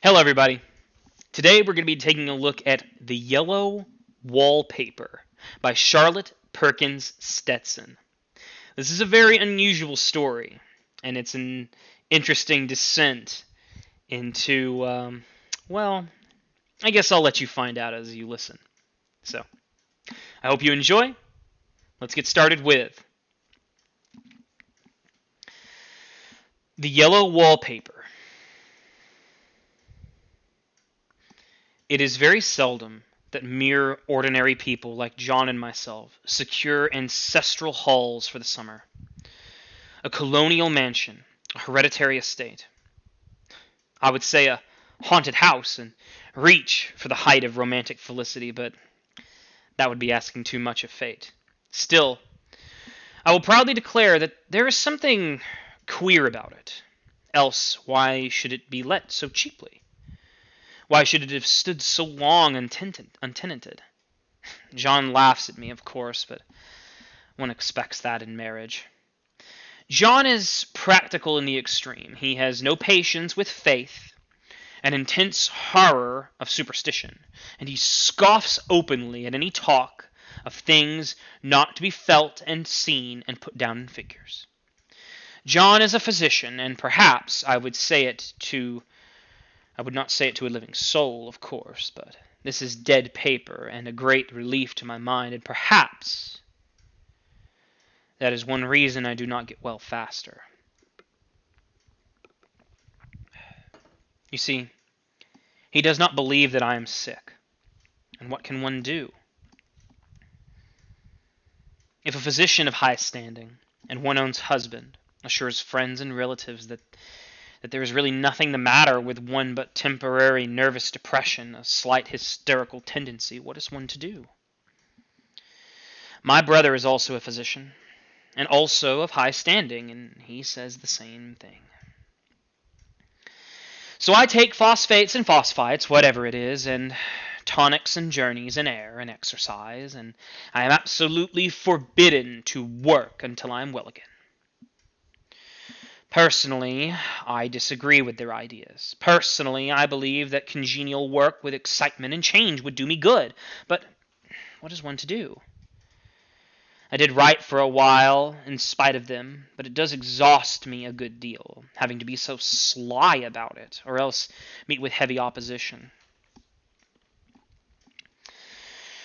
Hello, everybody. Today we're going to be taking a look at The Yellow Wallpaper by Charlotte Perkins Stetson. This is a very unusual story, and it's an interesting descent into, well, I guess I'll let you find out as you listen. So, I hope you enjoy. Let's get started with The Yellow Wallpaper. It is very seldom that mere ordinary people like John and myself secure ancestral halls for the summer. A colonial mansion, a hereditary estate. I would say a haunted house and reach for the height of romantic felicity, but that would be asking too much of fate. Still, I will proudly declare that there is something queer about it. Else, why should it be let so cheaply? Why should it have stood so long untenanted? John laughs at me, of course, but one expects that in marriage. John is practical in the extreme. He has no patience with faith, an intense horror of superstition, and he scoffs openly at any talk of things not to be felt and seen and put down in figures. John is a physician, and perhaps I would not say it to a living soul, of course, but this is dead paper and a great relief to my mind, and perhaps that is one reason I do not get well faster. You see, he does not believe that I am sick. And what can one do? If a physician of high standing, and one's husband, assures friends and relatives that there is really nothing the matter with one but temporary nervous depression, a slight hysterical tendency, what is one to do? My brother is also a physician, and also of high standing, and he says the same thing. So I take phosphates and phosphites, whatever it is, and tonics and journeys and air and exercise, and I am absolutely forbidden to work until I am well again. Personally, I disagree with their ideas. Personally, I believe that congenial work with excitement and change would do me good. But what is one to do? I did write for a while, in spite of them, but it does exhaust me a good deal, having to be so sly about it, or else meet with heavy opposition.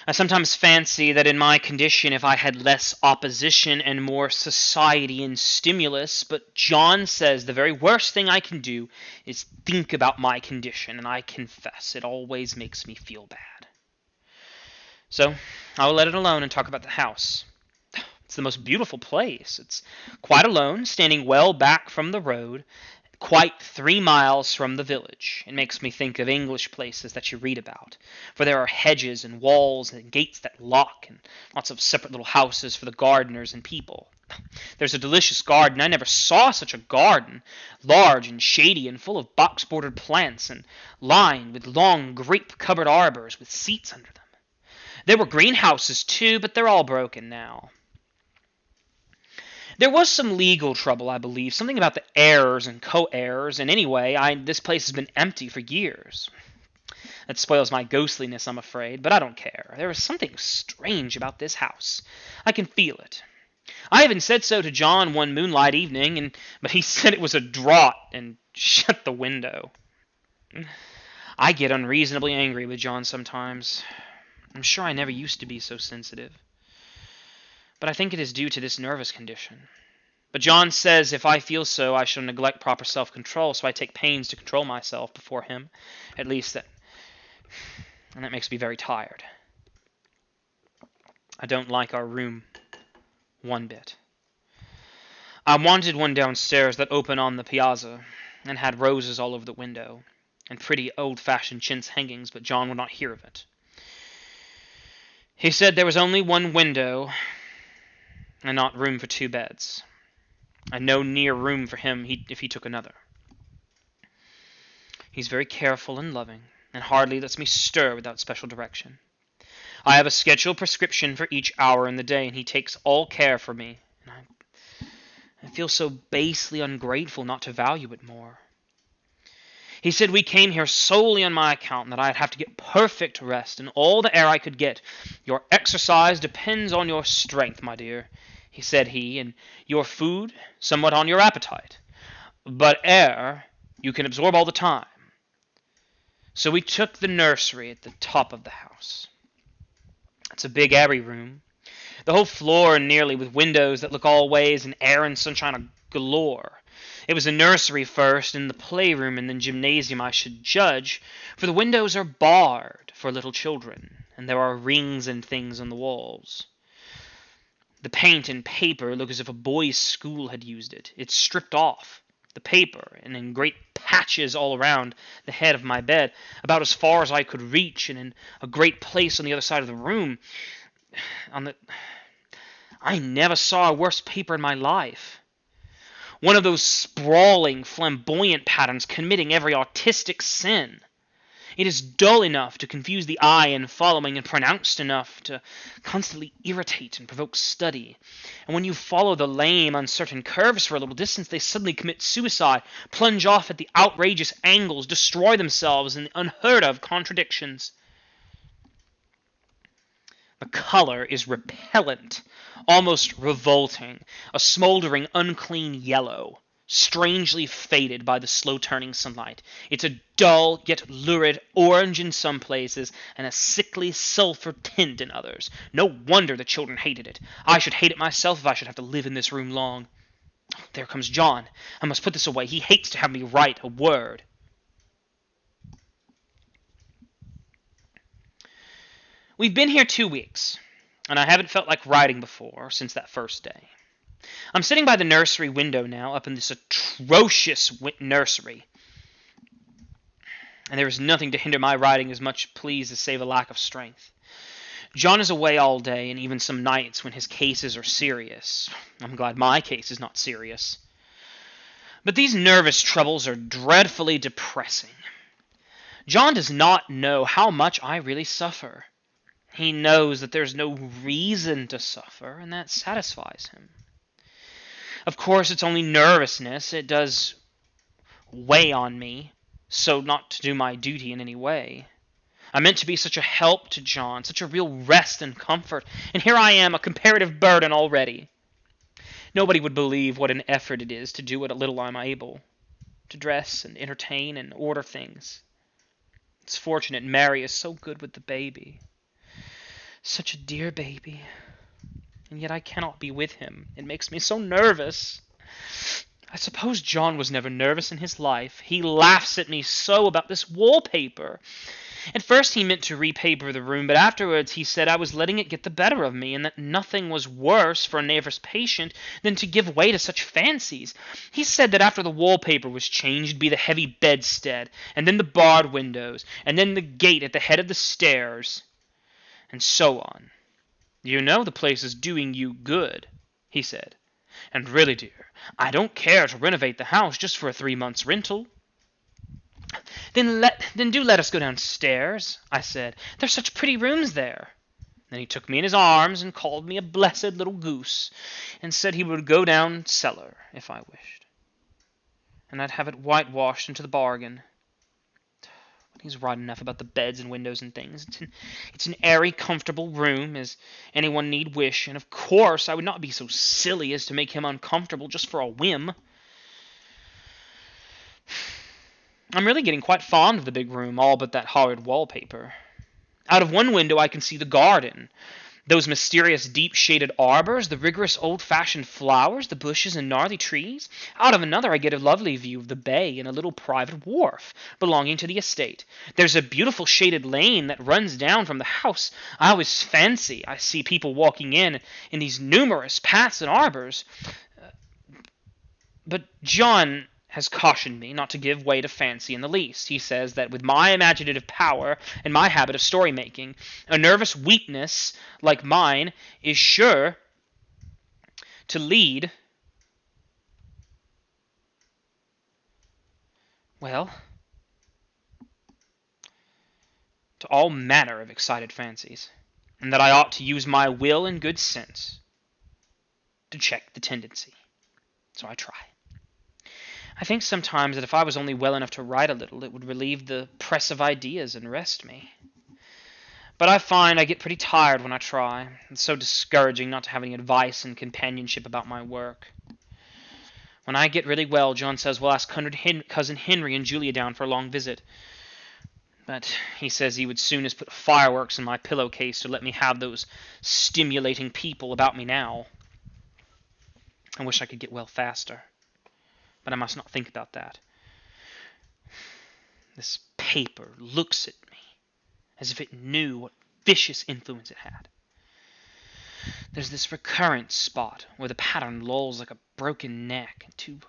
I sometimes fancy that in my condition, if I had less opposition and more society and stimulus, but John says the very worst thing I can do is think about my condition, and I confess it always makes me feel bad. So I will let it alone and talk about the house. It's the most beautiful place. It's quite alone, standing well back from the road, quite 3 miles from the village. It makes me think of English places that you read about, for there are hedges and walls and gates that lock, and lots of separate little houses for the gardeners and people. There's a delicious garden. I never saw such a garden, large and shady and full of box-bordered plants, and lined with long grape-covered arbors with seats under them. There were greenhouses, too, but they're all broken now. There was some legal trouble, I believe, something about the heirs and co-heirs, and anyway, this place has been empty for years. That spoils my ghostliness, I'm afraid, but I don't care. There is something strange about this house. I can feel it. I even said so to John one moonlight evening, but he said it was a draught and shut the window. I get unreasonably angry with John sometimes. I'm sure I never used to be so sensitive. But I think it is due to this nervous condition. But John says if I feel so, I shall neglect proper self-control, so I take pains to control myself before him. At least and that makes me very tired. I don't like our room one bit. I wanted one downstairs that opened on the piazza, and had roses all over the window, and pretty old-fashioned chintz hangings, but John would not hear of it. He said there was only one window, and not room for 2 beds, and no near room for him if he took another. He's very careful and loving, and hardly lets me stir without special direction. I have a scheduled prescription for each hour in the day, and he takes all care for me, and I feel so basely ungrateful not to value it more. He said we came here solely on my account and that I'd have to get perfect rest and all the air I could get. Your exercise depends on your strength, my dear, said he, and your food somewhat on your appetite. But air you can absorb all the time. So we took the nursery at the top of the house. It's a big airy room, the whole floor nearly with windows that look all ways and air and sunshine galore. It was the nursery first, and the playroom, and then gymnasium, I should judge, for the windows are barred for little children, and there are rings and things on the walls. The paint and paper look as if a boys' school had used it. It's stripped off, the paper, and in great patches all around the head of my bed, about as far as I could reach, and in a great place on the other side of the room. I never saw a worse paper in my life. One of those sprawling, flamboyant patterns committing every artistic sin. It is dull enough to confuse the eye in following, and pronounced enough to constantly irritate and provoke study. And when you follow the lame, uncertain curves for a little distance, they suddenly commit suicide, plunge off at the outrageous angles, destroy themselves in the unheard-of contradictions. The color is repellent, almost revolting, a smoldering, unclean yellow, strangely faded by the slow-turning sunlight. It's a dull, yet lurid orange in some places, and a sickly sulphur tint in others. No wonder the children hated it. I should hate it myself if I should have to live in this room long. There comes John. I must put this away. He hates to have me write a word. We've been here 2 weeks, and I haven't felt like writing before since that first day. I'm sitting by the nursery window now, up in this atrocious nursery, and there is nothing to hinder my writing as much pleased as save a lack of strength. John is away all day, and even some nights when his cases are serious. I'm glad my case is not serious. But these nervous troubles are dreadfully depressing. John does not know how much I really suffer. He knows that there's no reason to suffer, and that satisfies him. Of course, it's only nervousness. It does weigh on me, so not to do my duty in any way. I meant to be such a help to John, such a real rest and comfort, and here I am, a comparative burden already. Nobody would believe what an effort it is to do what little I'm able, to dress and entertain and order things. It's fortunate Mary is so good with the baby. Such a dear baby. And yet I cannot be with him. It makes me so nervous. I suppose John was never nervous in his life. He laughs at me so about this wallpaper. At first he meant to repaper the room, but afterwards he said I was letting it get the better of me, and that nothing was worse for a nervous patient than to give way to such fancies. He said that after the wallpaper was changed, it'd be the heavy bedstead, and then the barred windows, and then the gate at the head of the stairs, and so on. You know the place is doing you good, he said. And really, dear, I don't care to renovate the house just for a 3 months' rental. Then do let us go downstairs, I said. There's such pretty rooms there. Then he took me in his arms and called me a blessed little goose, and said he would go down cellar if I wished, and I'd have it whitewashed into the bargain. He's right enough about the beds and windows and things. It's an airy, comfortable room, as anyone need wish, and of course I would not be so silly as to make him uncomfortable just for a whim. I'm really getting quite fond of the big room, all but that horrid wallpaper. Out of one window I can see the garden, those mysterious deep-shaded arbors, the rigorous old-fashioned flowers, the bushes and gnarly trees. Out of another I get a lovely view of the bay and a little private wharf belonging to the estate. There's a beautiful shaded lane that runs down from the house. I always fancy I see people walking in these numerous paths and arbors. But John has cautioned me not to give way to fancy in the least. He says that with my imaginative power and my habit of story-making, a nervous weakness like mine is sure to lead, well, to all manner of excited fancies, and that I ought to use my will and good sense to check the tendency. So I try. I think sometimes that if I was only well enough to write a little, it would relieve the press of ideas and rest me. But I find I get pretty tired when I try. It's so discouraging not to have any advice and companionship about my work. When I get really well, John says we'll ask Cousin Henry and Julia down for a long visit. But he says he would soon as put fireworks in my pillowcase to let me have those stimulating people about me now. I wish I could get well faster. But I must not think about that. This paper looks at me as if it knew what vicious influence it had. There's this recurrent spot where the pattern lolls like a broken neck, and two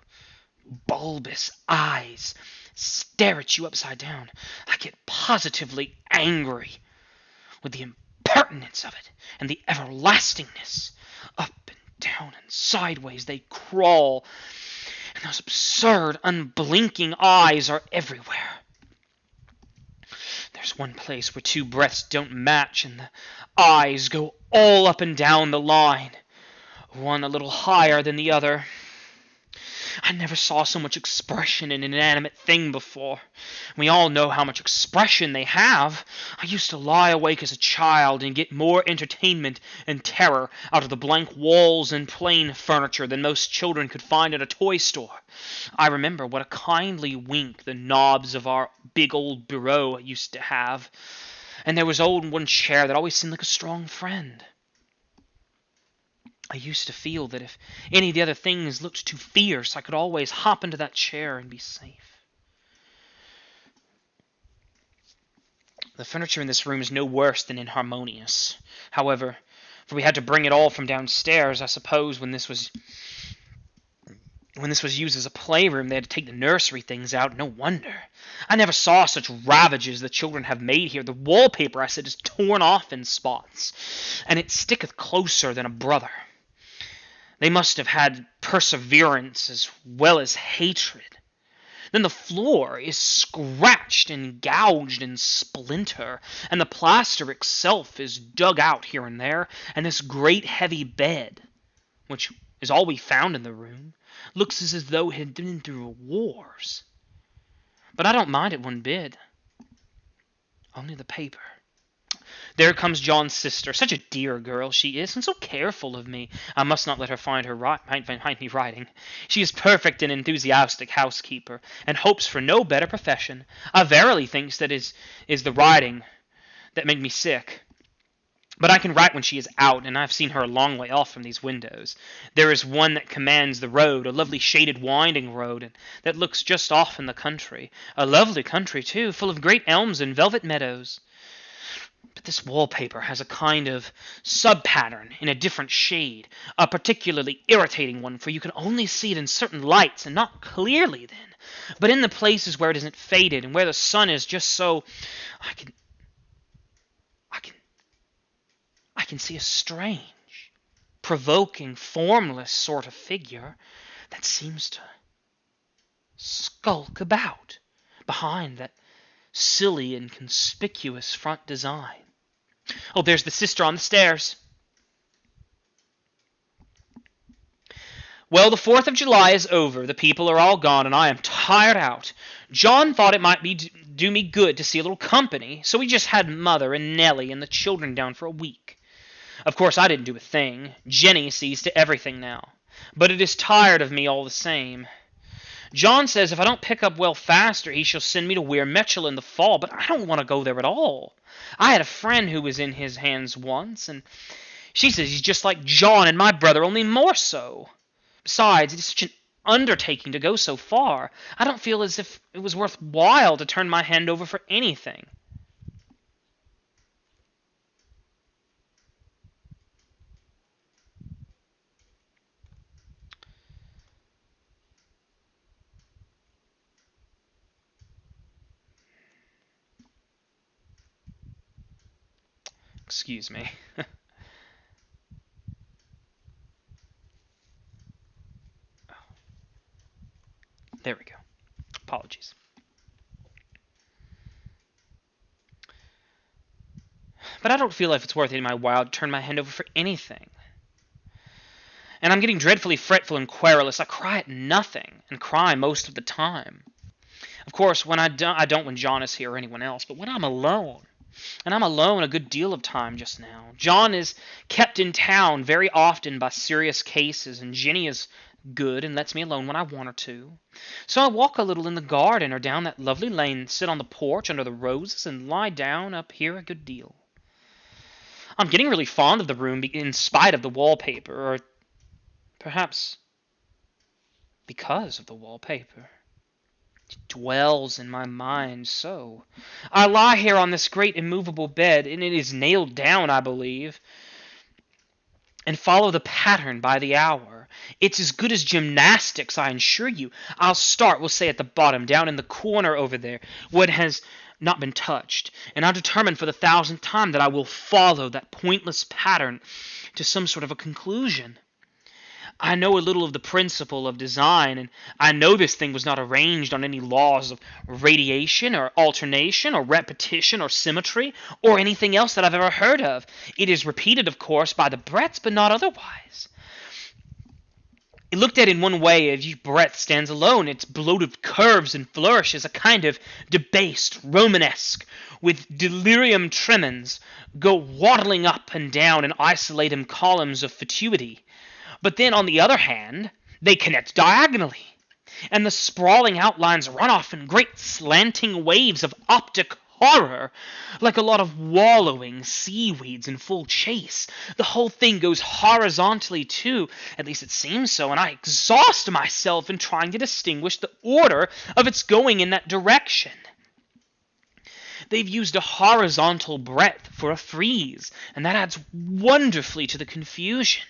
bulbous eyes stare at you upside down. I get positively angry with the impertinence of it and the everlastingness. Up and down and sideways they crawl, and those absurd, unblinking eyes are everywhere. There's one place where two breaths don't match, and the eyes go all up and down the line, one a little higher than the other. I never saw so much expression in an inanimate thing before. We all know how much expression they have. I used to lie awake as a child and get more entertainment and terror out of the blank walls and plain furniture than most children could find at a toy store. I remember what a kindly wink the knobs of our big old bureau used to have. And there was one chair that always seemed like a strong friend. I used to feel that if any of the other things looked too fierce, I could always hop into that chair and be safe. The furniture in this room is no worse than inharmonious. However, for we had to bring it all from downstairs, I suppose when this was used as a playroom, they had to take the nursery things out. No wonder. I never saw such ravages the children have made here. The wallpaper, I said, is torn off in spots, and it sticketh closer than a brother. They must have had perseverance as well as hatred. Then the floor is scratched and gouged and splinter, and the plaster itself is dug out here and there, and this great heavy bed, which is all we found in the room, looks as though it had been through wars. But I don't mind it one bit. Only the paper. There comes John's sister. Such a dear girl she is, and so careful of me. I must not let her find me writing. She is perfect and enthusiastic housekeeper, and hopes for no better profession. I verily thinks that is the writing that made me sick. But I can write when she is out, and I have seen her a long way off from these windows. There is one that commands the road, a lovely shaded winding road, and that looks just off in the country. A lovely country, too, full of great elms and velvet meadows. But this wallpaper has a kind of sub-pattern in a different shade, a particularly irritating one, for you can only see it in certain lights, and not clearly then, but in the places where it isn't faded, and where the sun is just so... I can see a strange, provoking, formless sort of figure that seems to skulk about behind that silly and conspicuous front design. Oh, there's the sister on the stairs. Well, the 4th of July is over. The people are all gone, and I am tired out. John thought it might do me good to see a little company, so we just had Mother and Nellie and the children down for a week. Of course, I didn't do a thing. Jenny sees to everything now. But it is tired of me all the same. John says if I don't pick up well faster, he shall send me to Weir Mitchell in the fall, but I don't want to go there at all. I had a friend who was in his hands once, and she says he's just like John and my brother, only more so. Besides, it is such an undertaking to go so far. I don't feel as if it was worth while to turn my hand over for anything. Excuse me. There we go. Apologies. But I don't feel like it's worth it in my while to turn my hand over for anything. And I'm getting dreadfully fretful and querulous. I cry at nothing, and cry most of the time. Of course, when I don't when John is here or anyone else, but when I'm alone. And I'm alone a good deal of time just now. John is kept in town very often by serious cases, and Jenny is good and lets me alone when I want her to. So I walk a little in the garden or down that lovely lane, sit on the porch under the roses, and lie down up here a good deal. I'm getting really fond of the room in spite of the wallpaper, or perhaps because of the wallpaper. It dwells in my mind so. I lie here on this great immovable bed, and it is nailed down, I believe, and follow the pattern by the hour. It's as good as gymnastics, I assure you. I'll start, we'll say at the bottom, down in the corner over there, what has not been touched, and I'll determine for the 1,000th time that I will follow that pointless pattern to some sort of a conclusion. I know a little of the principle of design, and I know this thing was not arranged on any laws of radiation or alternation or repetition or symmetry or anything else that I've ever heard of. It is repeated, of course, by the breadths, but not otherwise. It looked at in one way, as each breadth stands alone, its bloated curves and flourishes, a kind of debased Romanesque, with delirium tremens, go waddling up and down in isolated columns of fatuity. But then, on the other hand, they connect diagonally, and the sprawling outlines run off in great slanting waves of optic horror, like a lot of wallowing seaweeds in full chase. The whole thing goes horizontally, too, at least it seems so, and I exhaust myself in trying to distinguish the order of its going in that direction. They've used a horizontal breadth for a frieze, and that adds wonderfully to the confusion.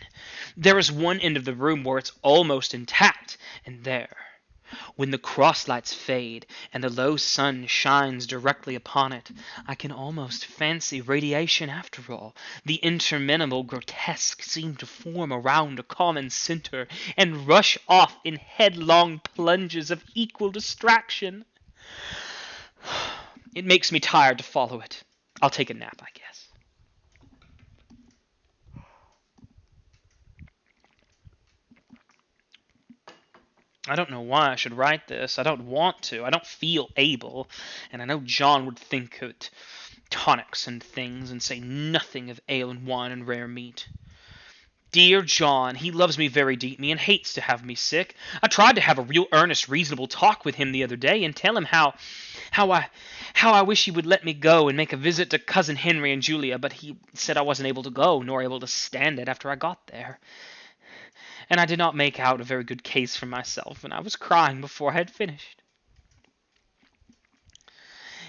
There is one end of the room where it's almost intact, and there, when the cross-lights fade and the low sun shines directly upon it, I can almost fancy radiation after all. The interminable grotesque seem to form around a common center and rush off in headlong plunges of equal distraction. It makes me tired to follow it. I'll take a nap, I guess. I don't know why I should write this. I don't want to. I don't feel able. And I know John would think of it tonics and things and say nothing of ale and wine and rare meat. Dear John, he loves me very deeply and hates to have me sick. I tried to have a real earnest, reasonable talk with him the other day and tell him how I wish he would let me go and make a visit to Cousin Henry and Julia, but he said I wasn't able to go, nor able to stand it after I got there. And I did not make out a very good case for myself, and I was crying before I had finished.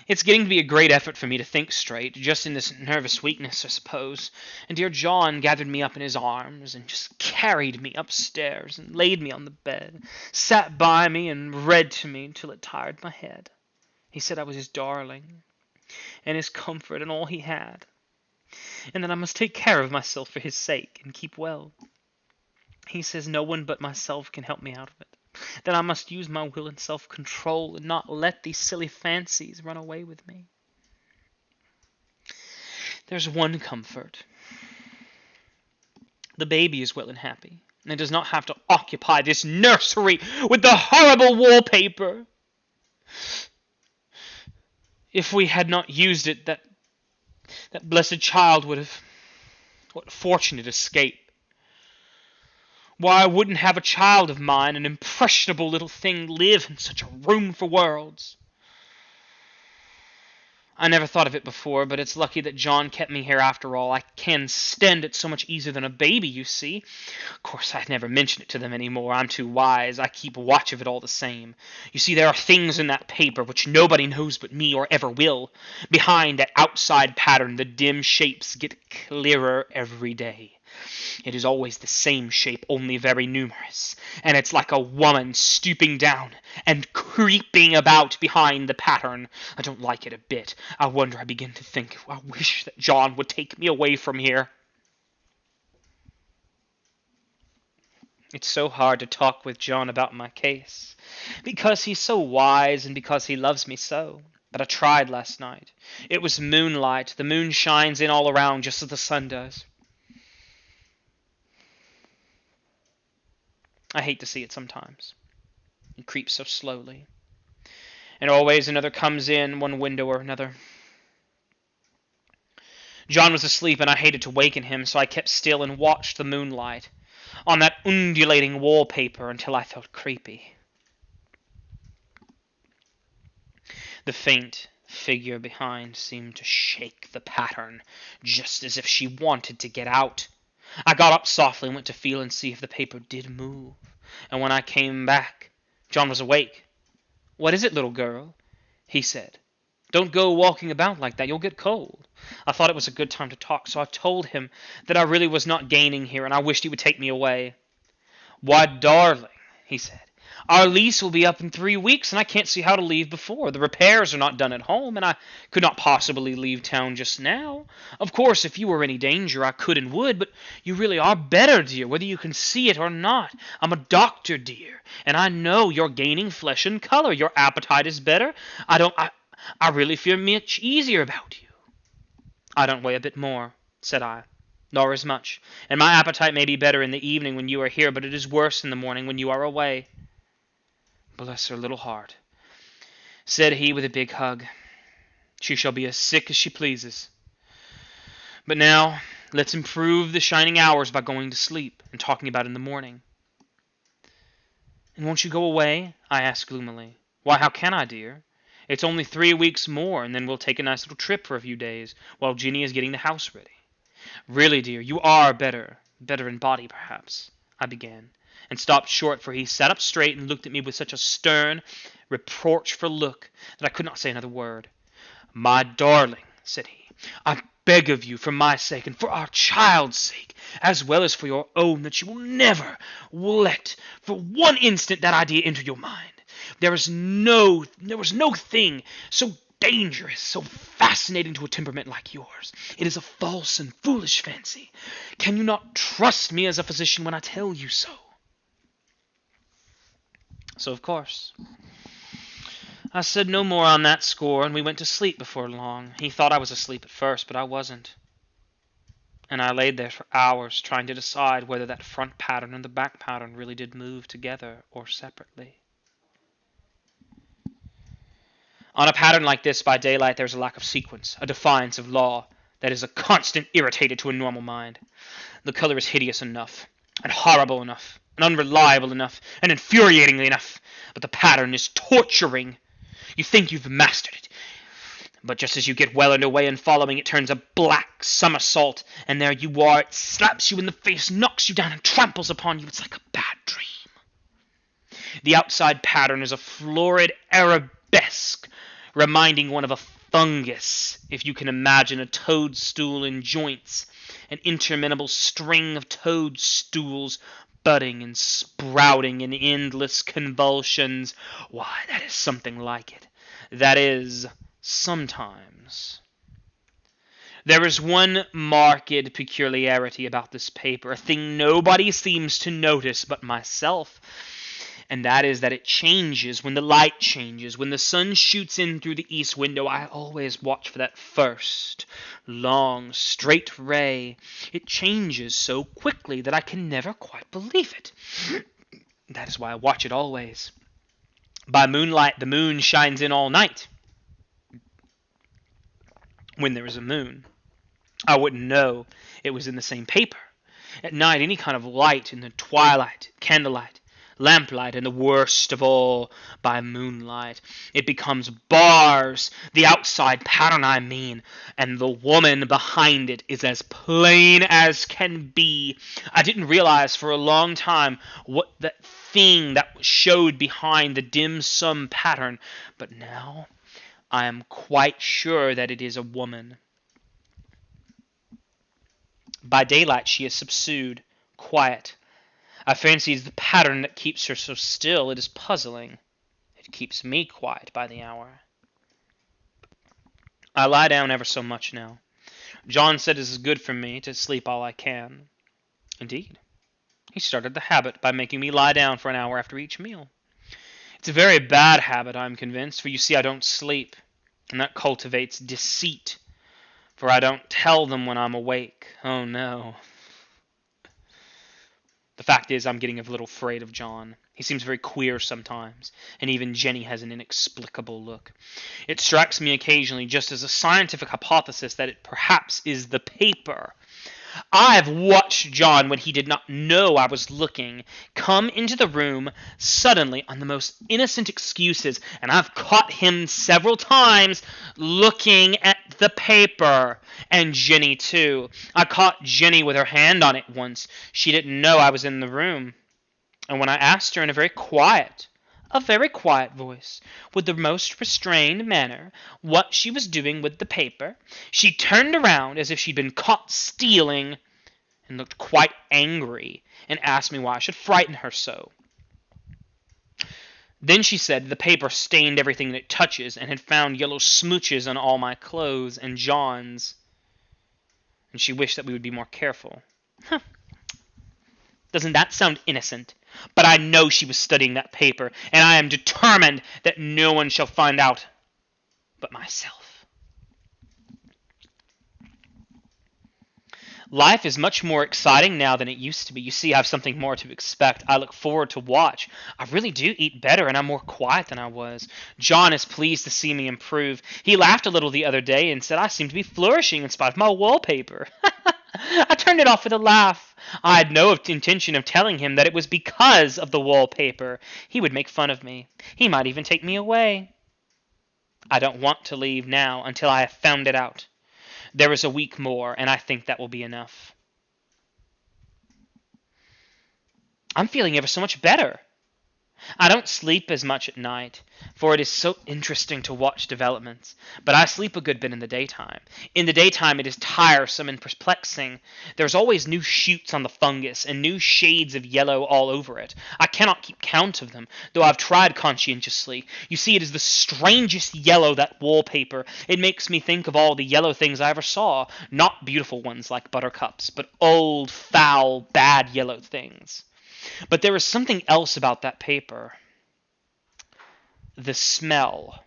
It's getting to be a great effort for me to think straight, just in this nervous weakness, I suppose. And dear John gathered me up in his arms and just carried me upstairs and laid me on the bed, sat by me and read to me until it tired my head. He said I was his darling, and his comfort and all he had, and that I must take care of myself for his sake and keep well. He says no one but myself can help me out of it, that I must use my will and self-control and not let these silly fancies run away with me. There's one comfort. The baby is well and happy, and does not have to occupy this nursery with the horrible wallpaper. If we had not used it, that blessed child would have... What a fortunate escape. Why, I wouldn't have a child of mine, an impressionable little thing, live in such a room for worlds. I never thought of it before, but it's lucky that John kept me here after all. I can stand it so much easier than a baby, you see. Of course, I never mention it to them any more. I'm too wise. I keep watch of it all the same. You see, there are things in that paper which nobody knows but me or ever will. Behind that outside pattern, the dim shapes get clearer every day. It is always the same shape, only very numerous, and it's like a woman stooping down and creeping about behind the pattern. I don't like it a bit. I begin to think, I wish that John would take me away from here. It's so hard to talk with John about my case, because he's so wise and because he loves me so. But I tried last night. It was moonlight. The moon shines in all around just as the sun does. I hate to see it sometimes. It creeps so slowly. And always another comes in, one window or another. John was asleep, and I hated to waken him, so I kept still and watched the moonlight on that undulating wallpaper until I felt creepy. The faint figure behind seemed to shake the pattern, just as if she wanted to get out. I got up softly and went to feel and see if the paper did move, and when I came back, John was awake. "What is it, little girl?" he said. "Don't go walking about like that, you'll get cold." I thought it was a good time to talk, so I told him that I really was not gaining here, and I wished he would take me away. "Why, darling," he said, "our lease will be up in 3 weeks, and I can't see how to leave before. The repairs are not done at home, and I could not possibly leave town just now. Of course, if you were in any danger, I could and would, but you really are better, dear, whether you can see it or not. I'm a doctor, dear, and I know you're gaining flesh and color. Your appetite is better. I really feel much easier about you." "I don't weigh a bit more," said I, "nor as much, and my appetite may be better in the evening when you are here, but it is worse in the morning when you are away." "Bless her little heart," said he with a big hug. "She shall be as sick as she pleases. But now, let's improve the shining hours by going to sleep and talking about it in the morning." "And won't you go away?" I asked gloomily. "Why, how can I, dear? It's only 3 weeks more, and then we'll take a nice little trip for a few days, while Ginny is getting the house ready." "Really, dear, you are better in body, perhaps," I began, and stopped short, for he sat up straight and looked at me with such a stern, reproachful look that I could not say another word. "My darling," said he, "I beg of you, for my sake, and for our child's sake, as well as for your own, that you will never let for one instant that idea enter your mind. There was no thing so dangerous, so fascinating to a temperament like yours. It is a false and foolish fancy. Can you not trust me as a physician when I tell you so?" So, of course, I said no more on that score, and we went to sleep before long. He thought I was asleep at first, but I wasn't. And I laid there for hours trying to decide whether that front pattern and the back pattern really did move together or separately. On a pattern like this, by daylight, there is a lack of sequence, a defiance of law, that is a constant irritator to a normal mind. The color is hideous enough, and horrible enough, and unreliable enough, and infuriating enough, but the pattern is torturing. You think you've mastered it, but just as you get well underway in following, it turns a black somersault, and there you are. It slaps you in the face, knocks you down, and tramples upon you. It's like a bad dream. The outside pattern is a florid arabesque, reminding one of a fungus, if you can imagine a toadstool in joints, an interminable string of toadstools budding and sprouting in endless convulsions. Why, that is something like it. That is, sometimes. There is one marked peculiarity about this paper, a thing nobody seems to notice but myself, and that is that it changes when the light changes. When the sun shoots in through the east window, I always watch for that first, long, straight ray. It changes so quickly that I can never quite believe it. That is why I watch it always. By moonlight, the moon shines in all night. When there is a moon, I wouldn't know it was in the same paper. At night, any kind of light in the twilight, candlelight, lamplight, and the worst of all, by moonlight, it becomes bars, the outside pattern I mean, and the woman behind it is as plain as can be. I didn't realize for a long time what that thing that showed behind the dim sum pattern, but now I am quite sure that it is a woman. By daylight she is subdued, quiet. I fancy it is the pattern that keeps her so still. It is puzzling. It keeps me quiet by the hour. I lie down ever so much now. John said it is good for me to sleep all I can. Indeed, he started the habit by making me lie down for an hour after each meal. It's a very bad habit, I am convinced, for you see I don't sleep, and that cultivates deceit, for I don't tell them when I'm awake. Oh, no. The fact is, I'm getting a little afraid of John. He seems very queer sometimes, and even Jenny has an inexplicable look. It strikes me occasionally just as a scientific hypothesis that it perhaps is the paper. I've watched John, when he did not know I was looking, come into the room suddenly on the most innocent excuses, and I've caught him several times looking at the paper. And Jenny, too. I caught Jenny with her hand on it once. She didn't know I was in the room. And when I asked her in a very quiet voice, with the most restrained manner, what she was doing with the paper, she turned around as if she'd been caught stealing, and looked quite angry, and asked me why I should frighten her so. Then she said the paper stained everything that it touches, and had found yellow smooches on all my clothes and John's, and she wished that we would be more careful. Huh. Doesn't that sound innocent? But I know she was studying that paper, and I am determined that no one shall find out but myself. Life is much more exciting now than it used to be. You see, I have something more to expect. I look forward to watch. I really do eat better, and I'm more quiet than I was. John is pleased to see me improve. He laughed a little the other day and said I seem to be flourishing in spite of my wallpaper. I turned it off with a laugh. I had no intention of telling him that it was because of the wallpaper. He would make fun of me. He might even take me away. I don't want to leave now until I have found it out. There is a week more, and I think that will be enough. I'm feeling ever so much better. I don't sleep as much at night, for it is so interesting to watch developments, but I sleep a good bit in the daytime. In the daytime it is tiresome and perplexing. There's always new shoots on the fungus, and new shades of yellow all over it. I cannot keep count of them, though I've tried conscientiously. You see, it is the strangest yellow, that wallpaper. It makes me think of all the yellow things I ever saw, not beautiful ones like buttercups, but old, foul, bad yellow things. But there is something else about that paper. The smell.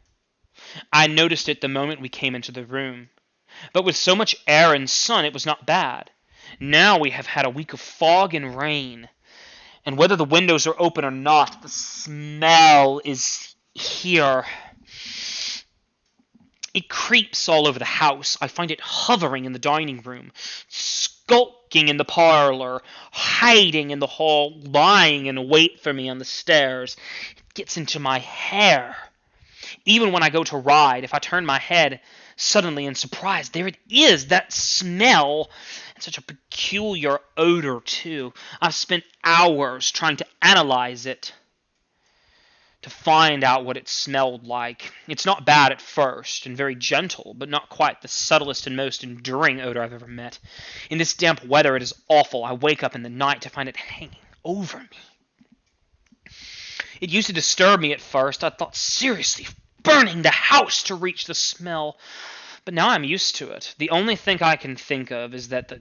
I noticed it the moment we came into the room. But with so much air and sun, it was not bad. Now we have had a week of fog and rain. And whether the windows are open or not, the smell is here. It creeps all over the house. I find it hovering in the dining room, skulking in the parlor, hiding in the hall, lying in wait for me on the stairs. It gets into my hair. Even when I go to ride, if I turn my head suddenly in surprise, there it is, that smell. And such a peculiar odor, too. I've spent hours trying to analyze it, to find out what it smelled like. It's not bad at first, and very gentle, but not quite the subtlest and most enduring odor I've ever met. In this damp weather it is awful. I wake up in the night to find it hanging over me. It used to disturb me at first. I thought seriously of burning the house to reach the smell, but now I'm used to it. The only thing I can think of is that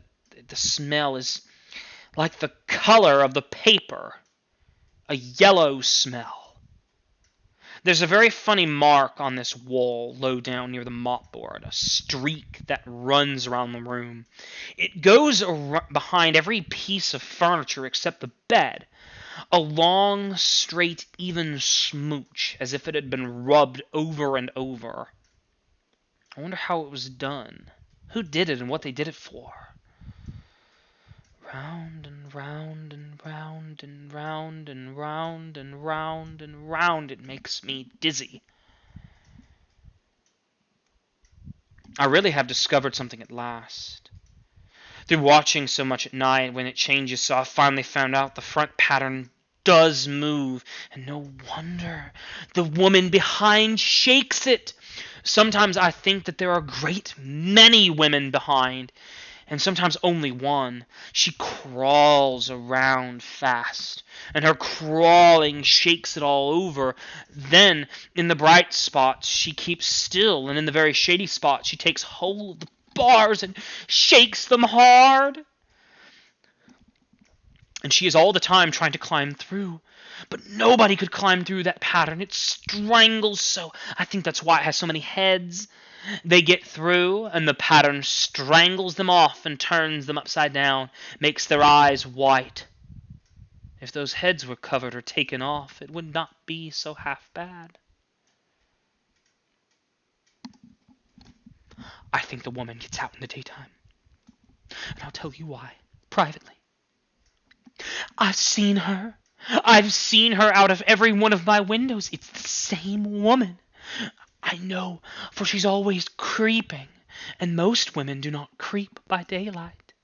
the smell is like the color of the paper, a yellow smell. There's a very funny mark on this wall low down near the mopboard, a streak that runs around the room. It goes behind every piece of furniture except the bed, a long, straight, even smooch, as if it had been rubbed over and over. I wonder how it was done, who did it, and what they did it for. Round and round and round and round and round and round and round, it makes me dizzy. I really have discovered something at last. Through watching so much at night, when it changes so, I finally found out the front pattern does move, and no wonder. The woman behind shakes it. Sometimes I think that there are a great many women behind, and sometimes only one. She crawls around fast, and her crawling shakes it all over. Then, in the bright spots, she keeps still, and in the very shady spots, she takes hold of the bars and shakes them hard. And she is all the time trying to climb through. But nobody could climb through that pattern. It strangles so. I think that's why it has so many heads. They get through, and the pattern strangles them off and turns them upside down, makes their eyes white. If those heads were covered or taken off, it would not be so half bad. I think the woman gets out in the daytime. And I'll tell you why, privately. I've seen her. I've seen her out of every one of my windows. It's the same woman. I know, for she's always creeping, and most women do not creep by daylight.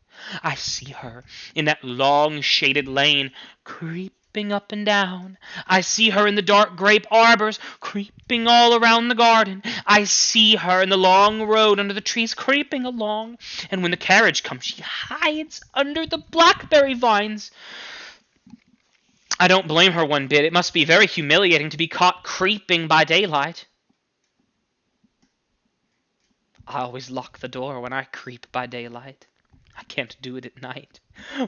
I see her in that long shaded lane, creeping up and down. I see her in the dark grape arbors, creeping all around the garden. I see her in the long road under the trees, creeping along. And when the carriage comes, she hides under the blackberry vines. I don't blame her one bit. It must be very humiliating to be caught creeping by daylight. I always lock the door when I creep by daylight. I can't do it at night,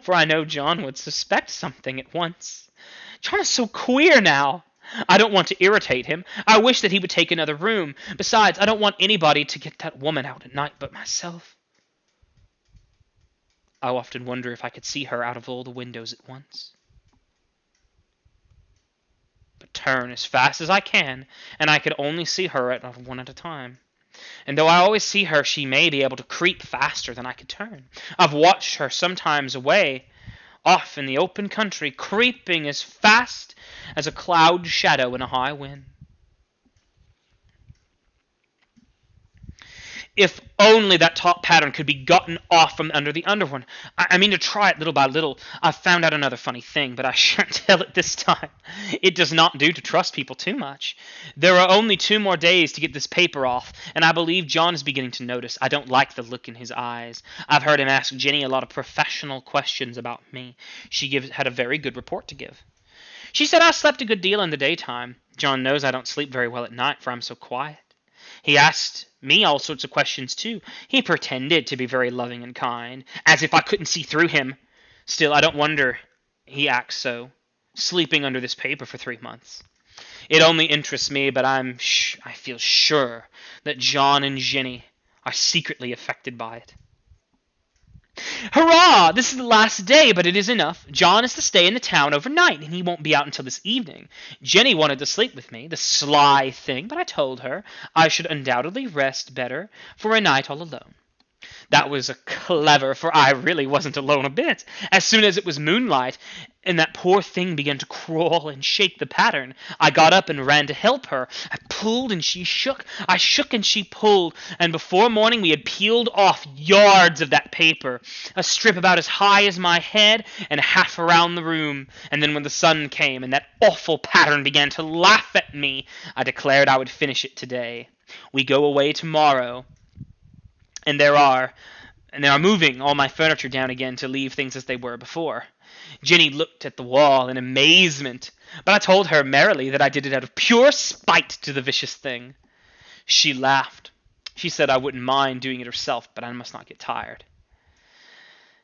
for I know John would suspect something at once. John is so queer now. I don't want to irritate him. I wish that he would take another room. Besides, I don't want anybody to get that woman out at night but myself. I often wonder if I could see her out of all the windows at once. But turn as fast as I can, and I could only see her at one at a time. And though I always see her, she may be able to creep faster than I could turn. I've watched her sometimes away, off in the open country, creeping as fast as a cloud shadow in a high wind. If only that top pattern could be gotten off from under the under one. I mean to try it little by little. I've found out another funny thing, but I shan't tell it this time. It does not do to trust people too much. There are only 2 more days to get this paper off, and I believe John is beginning to notice. I don't like the look in his eyes. I've heard him ask Jenny a lot of professional questions about me. She had a very good report to give. She said I slept a good deal in the daytime. John knows I don't sleep very well at night, for I'm so quiet. He asked me all sorts of questions, too. He pretended to be very loving and kind, as if I couldn't see through him. Still, I don't wonder he acts so, sleeping under this paper for 3 months. It only interests me, but I feel sure that John and Jenny are secretly affected by it. Hurrah! This is the last day, but it is enough. John is to stay in the town overnight, and he won't be out until this evening. Jenny wanted to sleep with me, the sly thing, but I told her I should undoubtedly rest better for a night all alone. That was clever, for I really wasn't alone a bit. As soon as it was moonlight, and that poor thing began to crawl and shake the pattern, I got up and ran to help her. I pulled and she shook. I shook and she pulled, and before morning we had peeled off yards of that paper, a strip about as high as my head and half around the room. And then when the sun came and that awful pattern began to laugh at me, I declared I would finish it today. We go away tomorrow. And they are moving all my furniture down again to leave things as they were before. Jenny looked at the wall in amazement, but I told her merrily that I did it out of pure spite to the vicious thing. She laughed. She said I wouldn't mind doing it herself, but I must not get tired.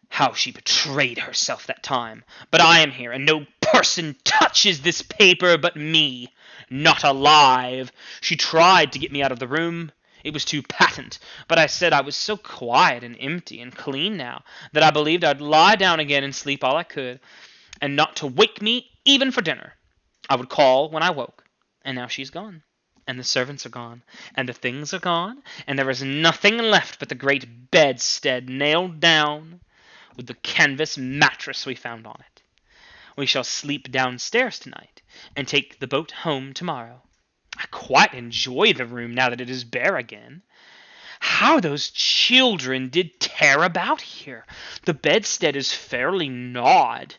How she betrayed herself that time. But I am here, and no person touches this paper but me. Not alive. She tried to get me out of the room. It was too patent, but I said I was so quiet and empty and clean now that I believed I'd lie down again and sleep all I could, and not to wake me even for dinner. I would call when I woke, and now she's gone, and the servants are gone, and the things are gone, and there is nothing left but the great bedstead nailed down with the canvas mattress we found on it. We shall sleep downstairs tonight, and take the boat home tomorrow. I quite enjoy the room now that it is bare again. How those children did tear about here! The bedstead is fairly gnawed.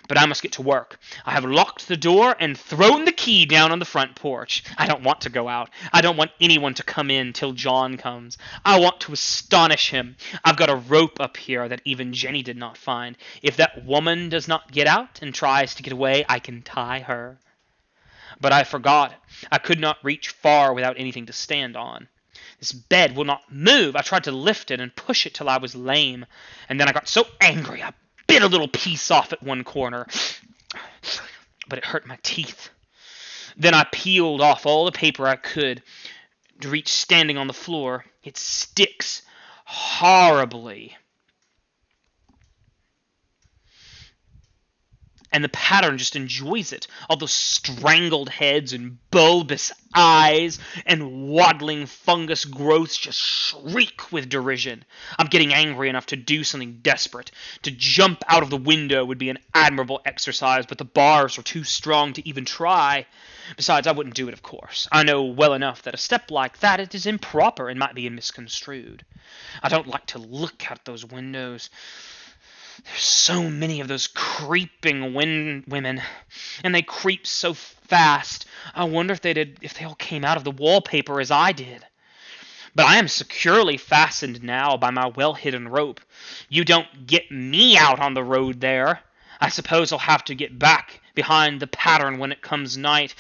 But I must get to work. I have locked the door and thrown the key down on the front porch. I don't want to go out. I don't want anyone to come in till John comes. I want to astonish him. I've got a rope up here that even Jenny did not find. If that woman does not get out and tries to get away, I can tie her. But I forgot. I could not reach far without anything to stand on. This bed will not move. I tried to lift it and push it till I was lame, and then I got so angry I bit a little piece off at one corner, but it hurt my teeth. Then I peeled off all the paper I could to reach standing on the floor. It sticks horribly. And the pattern just enjoys it. All those strangled heads and bulbous eyes and waddling fungus growths just shriek with derision. I'm getting angry enough to do something desperate. To jump out of the window would be an admirable exercise, but the bars are too strong to even try. Besides, I wouldn't do it, of course. I know well enough that a step like that it is improper and might be misconstrued. I don't like to look out those windows. There's so many of those creeping women, and they creep so fast. I wonder if they all came out of the wallpaper as I did. But I am securely fastened now by my well-hidden rope. You don't get me out on the road there. I suppose I'll have to get back behind the pattern when it comes night,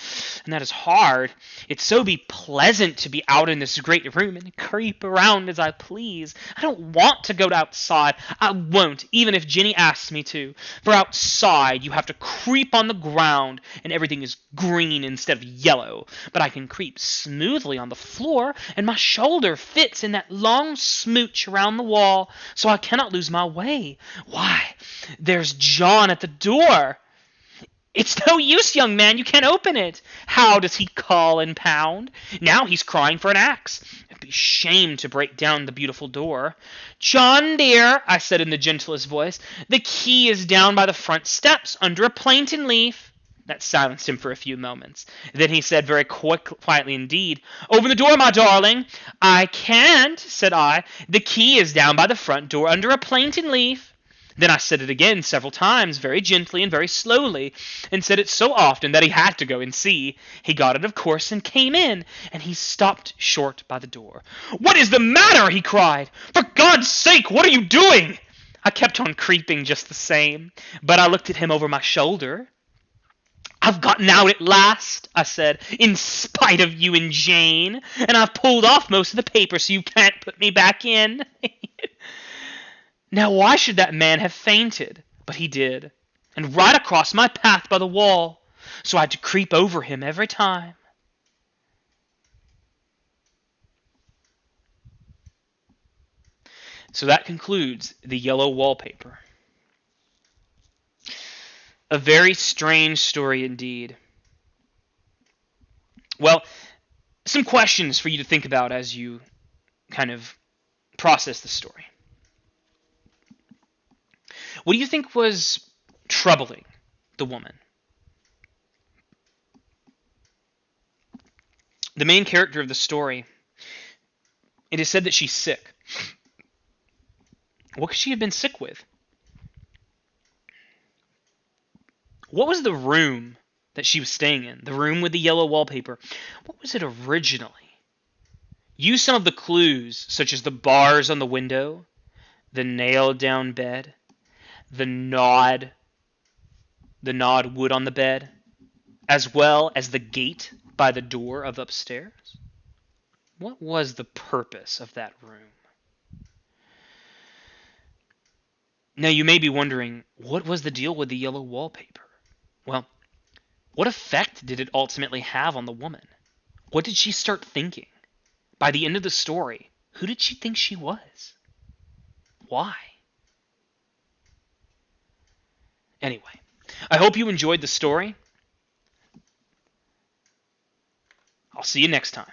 and that is hard. It's so be pleasant to be out in this great room and creep around as I please. I don't want to go outside. I won't, even if Jenny asks me to. For outside you have to creep on the ground, and everything is green instead of yellow. But I can creep smoothly on the floor, and my shoulder fits in that long smooch around the wall, so I cannot lose my way. Why, there's John at the door. It's no use, young man, you can't open it. How does he call and pound? Now he's crying for an axe. It'd be shame to break down the beautiful door. John, dear, I said in the gentlest voice, the key is down by the front steps under a plantain leaf. That silenced him for a few moments. Then he said very quietly indeed, open the door, my darling. I can't, said I. The key is down by the front door under a plantain leaf. Then I said it again several times, very gently and very slowly, and said it so often that he had to go and see. He got it, of course, and came in, and he stopped short by the door. What is the matter? He cried. For God's sake, what are you doing? I kept on creeping just the same, but I looked at him over my shoulder. I've gotten out at last, I said, in spite of you and Jane, and I've pulled off most of the paper so you can't put me back in. Now why should that man have fainted? But he did, and right across my path by the wall, so I had to creep over him every time. So that concludes the yellow wallpaper. A very strange story indeed. Well, some questions for you to think about as you kind of process the story. What do you think was troubling the woman? The main character of the story, it is said that she's sick. What could she have been sick with? What was the room that she was staying in? The room with the yellow wallpaper. What was it originally? Use some of the clues, such as the bars on the window, the nailed-down bed, the gnawed wood on the bed, as well as the gate by the door of upstairs. What was the purpose of that room? Now you may be wondering, what was the deal with the yellow wallpaper? Well, what effect did it ultimately have on the woman? What did she start thinking? By the end of the story, who did she think she was? Why? Anyway, I hope you enjoyed the story. I'll see you next time.